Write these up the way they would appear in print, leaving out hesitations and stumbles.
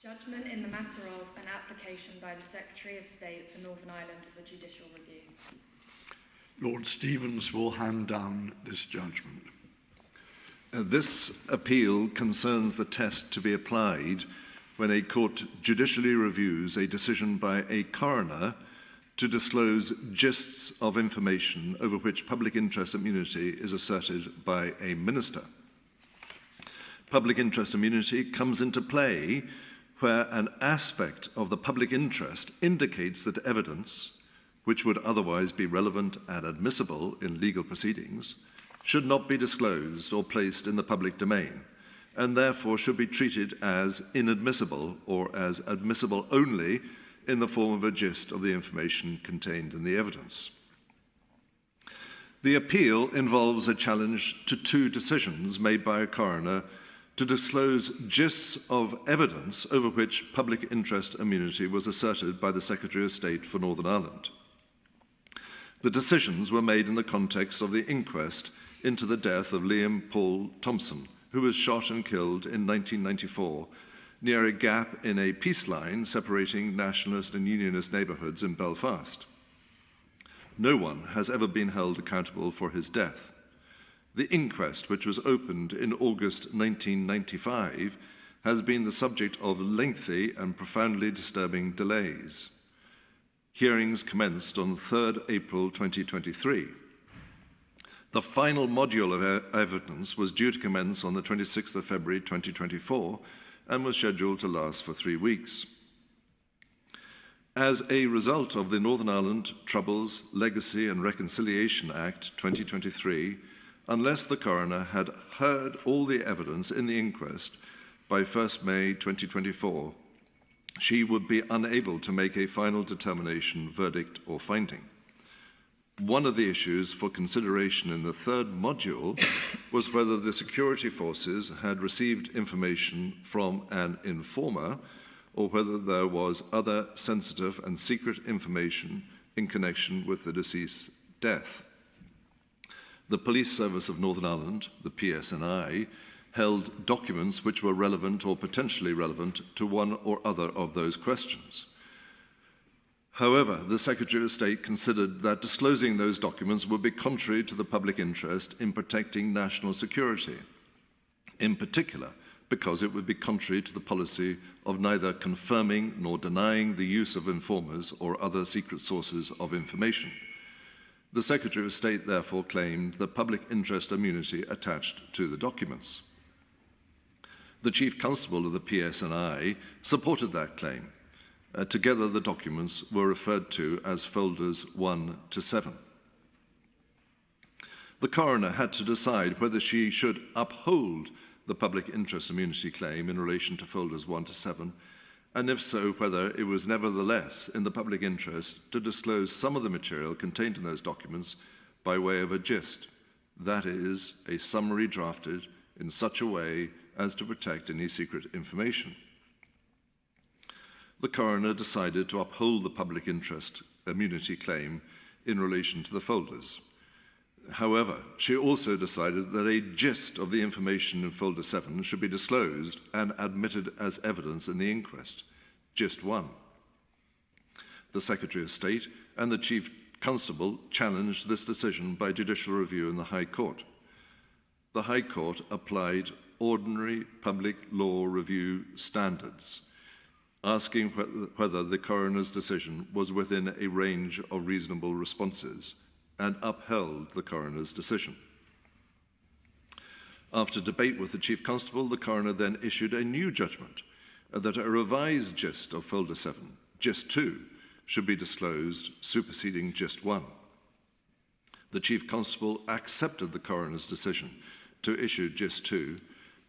Judgment in the matter of an application by the Secretary of State for Northern Ireland for judicial review. Lord Stevens will hand down this judgment. This appeal concerns the test to be applied when a court judicially reviews a decision by a coroner to disclose gists of information over which public interest immunity is asserted by a minister. Public interest immunity comes into play where an aspect of the public interest indicates that evidence, which would otherwise be relevant and admissible in legal proceedings, should not be disclosed or placed in the public domain, and therefore should be treated as inadmissible or as admissible only in the form of a gist of the information contained in the evidence. The appeal involves a challenge to two decisions made by a coroner to disclose gists of evidence over which public interest immunity was asserted by the Secretary of State for Northern Ireland. The decisions were made in the context of the inquest into the death of Liam Paul Thompson, who was shot and killed in 1994 near a gap in a peace line separating nationalist and unionist neighbourhoods in Belfast. No one has ever been held accountable for his death. The inquest, which was opened in August 1995, has been the subject of lengthy and profoundly disturbing delays. Hearings commenced on 3rd April 2023. The final module of evidence was due to commence on the 26th of February 2024 and was scheduled to last for 3 weeks. As a result of the Northern Ireland Troubles, Legacy and Reconciliation Act 2023, unless the coroner had heard all the evidence in the inquest by 1st May 2024, she would be unable to make a final determination, verdict or finding. One of the issues for consideration in the third module was whether the security forces had received information from an informer or whether there was other sensitive and secret information in connection with the deceased's death. The Police Service of Northern Ireland, the PSNI, held documents which were relevant or potentially relevant to one or other of those questions. However, the Secretary of State considered that disclosing those documents would be contrary to the public interest in protecting national security, in particular because it would be contrary to the policy of neither confirming nor denying the use of informers or other secret sources of information. The Secretary of State therefore claimed that public interest immunity attached to the documents. The Chief Constable of the PSNI supported that claim. Together, the documents were referred to as folders 1 to 7. The coroner had to decide whether she should uphold the public interest immunity claim in relation to folders 1 to 7, and if so, whether it was nevertheless in the public interest to disclose some of the material contained in those documents by way of a gist, that is, a summary drafted in such a way as to protect any secret information. The coroner decided to uphold the public interest immunity claim in relation to the folders. However, she also decided that a gist of the information in folder 7 should be disclosed and admitted as evidence in the inquest, gist 1. The Secretary of State and the Chief Constable challenged this decision by judicial review in the High Court. The High Court applied ordinary public law review standards, asking whether the coroner's decision was within a range of reasonable responses, and upheld the coroner's decision. After debate with the Chief Constable, the coroner then issued a new judgment that a revised gist of folder 7, gist 2, should be disclosed, superseding gist 1. The Chief Constable accepted the coroner's decision to issue gist 2,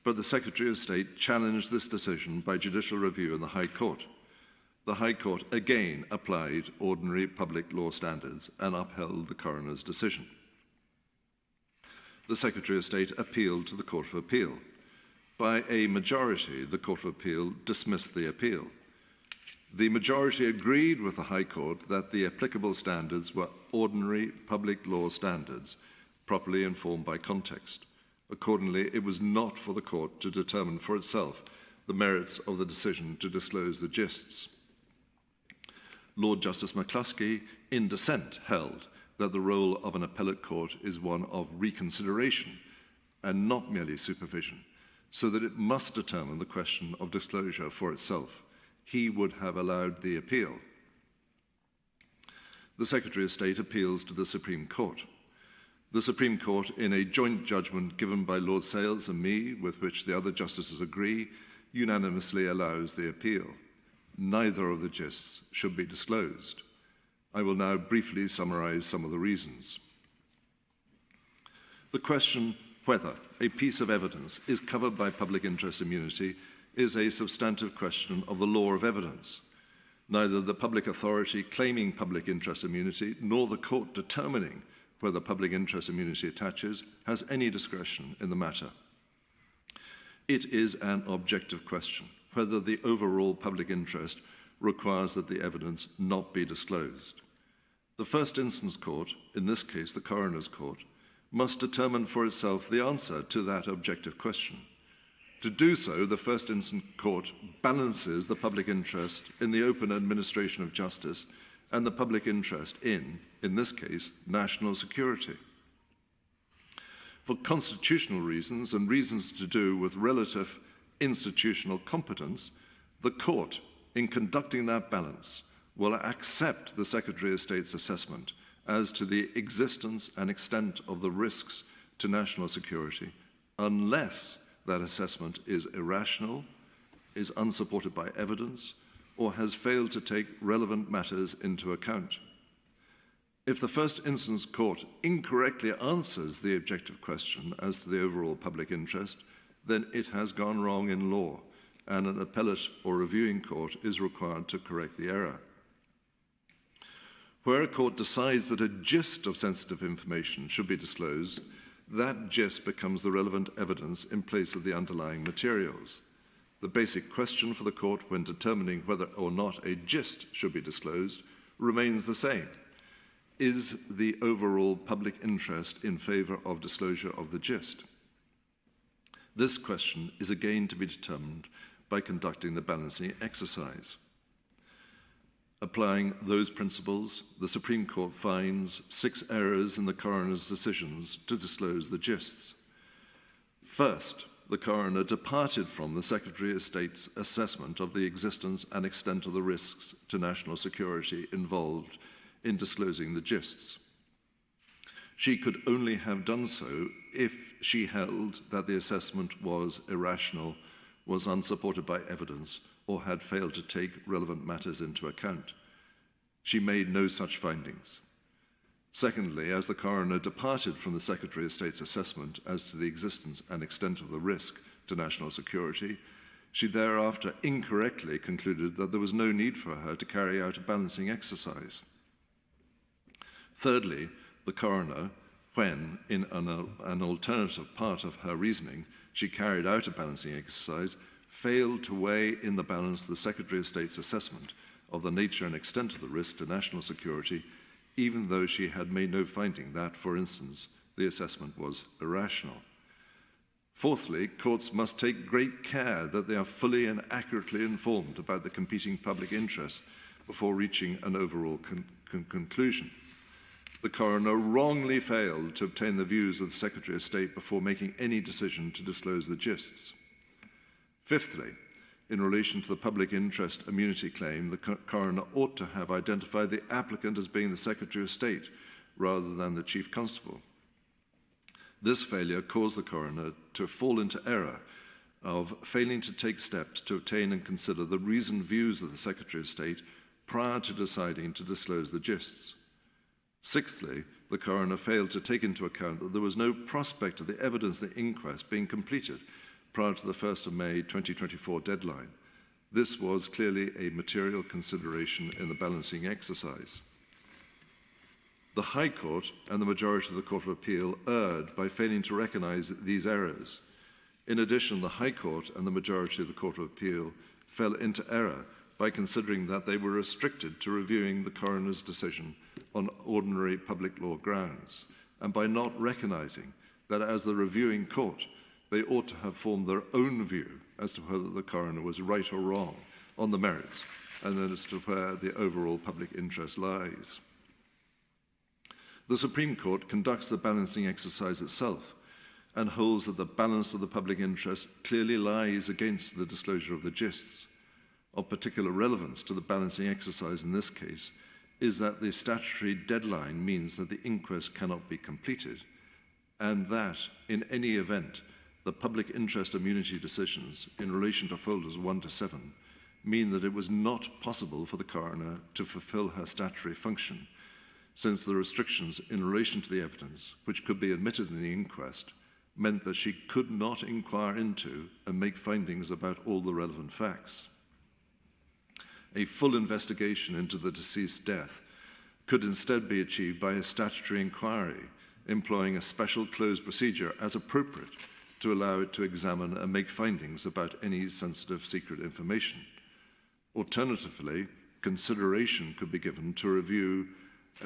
but the Secretary of State challenged this decision by judicial review in the High Court. The High Court again applied ordinary public law standards and upheld the coroner's decision. The Secretary of State appealed to the Court of Appeal. By a majority, the Court of Appeal dismissed the appeal. The majority agreed with the High Court that the applicable standards were ordinary public law standards, properly informed by context. Accordingly, it was not for the Court to determine for itself the merits of the decision to disclose the gists. Lord Justice McCluskey, in dissent, held that the role of an appellate court is one of reconsideration and not merely supervision, so that it must determine the question of disclosure for itself. He would have allowed the appeal. The Secretary of State appeals to the Supreme Court. The Supreme Court, in a joint judgment given by Lord Sales and me, with which the other justices agree, unanimously allows the appeal. Neither of the gists should be disclosed. I will now briefly summarise some of the reasons. The question whether a piece of evidence is covered by public interest immunity is a substantive question of the law of evidence. Neither the public authority claiming public interest immunity nor the court determining whether public interest immunity attaches has any discretion in the matter. It is an objective question whether the overall public interest requires that the evidence not be disclosed. The first instance court, in this case the coroner's court, must determine for itself the answer to that objective question. To do so, the first instance court balances the public interest in the open administration of justice and the public interest in this case, national security. For constitutional reasons and reasons to do with relative institutional competence, the court, in conducting that balance, will accept the Secretary of State's assessment as to the existence and extent of the risks to national security, unless that assessment is irrational, is unsupported by evidence, or has failed to take relevant matters into account. If the first instance court incorrectly answers the objective question as to the overall public interest, then it has gone wrong in law, and an appellate or reviewing court is required to correct the error. Where a court decides that a gist of sensitive information should be disclosed, that gist becomes the relevant evidence in place of the underlying materials. The basic question for the court when determining whether or not a gist should be disclosed remains the same. Is the overall public interest in favour of disclosure of the gist? This question is again to be determined by conducting the balancing exercise. Applying those principles, the Supreme Court finds 6 errors in the coroner's decisions to disclose the gists. First, the coroner departed from the Secretary of State's assessment of the existence and extent of the risks to national security involved in disclosing the gists. She could only have done so if she held that the assessment was irrational, was unsupported by evidence, or had failed to take relevant matters into account. She made no such findings. Secondly, as the coroner departed from the Secretary of State's assessment as to the existence and extent of the risk to national security, she thereafter incorrectly concluded that there was no need for her to carry out a balancing exercise. Thirdly, the coroner, when, in an alternative part of her reasoning, she carried out a balancing exercise, failed to weigh in the balance the Secretary of State's assessment of the nature and extent of the risk to national security, even though she had made no finding that, for instance, the assessment was irrational. Fourthly, courts must take great care that they are fully and accurately informed about the competing public interests before reaching an overall conclusion. The coroner wrongly failed to obtain the views of the Secretary of State before making any decision to disclose the gists. Fifthly, in relation to the public interest immunity claim, the coroner ought to have identified the applicant as being the Secretary of State rather than the Chief Constable. This failure caused the coroner to fall into error of failing to take steps to obtain and consider the reasoned views of the Secretary of State prior to deciding to disclose the gists. Sixthly, the coroner failed to take into account that there was no prospect of the evidence in the inquest being completed prior to the 1st of May 2024 deadline. This was clearly a material consideration in the balancing exercise. The High Court and the majority of the Court of Appeal erred by failing to recognise these errors. In addition, the High Court and the majority of the Court of Appeal fell into error by considering that they were restricted to reviewing the coroner's decision on ordinary public law grounds, and by not recognising that as the reviewing court, they ought to have formed their own view as to whether the coroner was right or wrong on the merits, and then as to where the overall public interest lies. The Supreme Court conducts the balancing exercise itself and holds that the balance of the public interest clearly lies against the disclosure of the gists. Of particular relevance to the balancing exercise in this case is that the statutory deadline means that the inquest cannot be completed, and that, in any event, the public interest immunity decisions in relation to folders 1 to 7 mean that it was not possible for the coroner to fulfill her statutory function, since the restrictions in relation to the evidence, which could be admitted in the inquest, meant that she could not inquire into and make findings about all the relevant facts. A full investigation into the deceased's death could instead be achieved by a statutory inquiry, employing a special closed procedure as appropriate to allow it to examine and make findings about any sensitive secret information. Alternatively, consideration could be given to review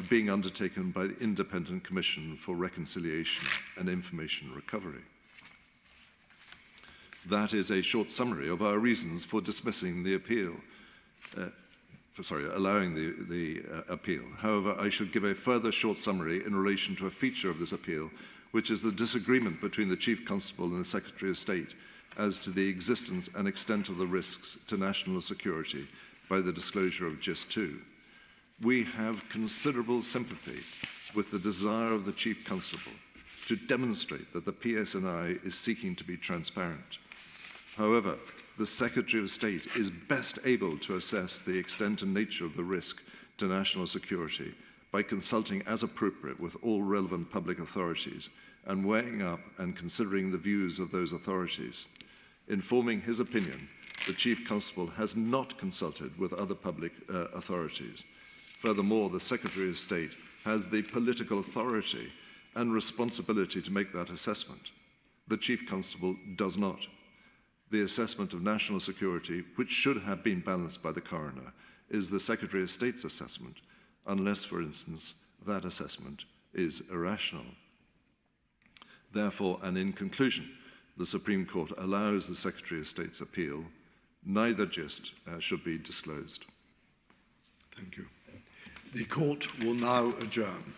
being undertaken by the Independent Commission for Reconciliation and Information Recovery. That is a short summary of our reasons for dismissing the appeal, allowing the appeal. However, I should give a further short summary in relation to a feature of this appeal, which is the disagreement between the Chief Constable and the Secretary of State as to the existence and extent of the risks to national security by the disclosure of Gist 2. We have considerable sympathy with the desire of the Chief Constable to demonstrate that the PSNI is seeking to be transparent. However, the Secretary of State is best able to assess the extent and nature of the risk to national security by consulting as appropriate with all relevant public authorities and weighing up and considering the views of those authorities. In forming his opinion, the Chief Constable has not consulted with other public authorities. Furthermore, the Secretary of State has the political authority and responsibility to make that assessment. The Chief Constable does not. The assessment of national security, which should have been balanced by the coroner, is the Secretary of State's assessment, unless, for instance, that assessment is irrational. Therefore, and in conclusion, the Supreme Court allows the Secretary of State's appeal. Neither gist should be disclosed. Thank you. The court will now adjourn.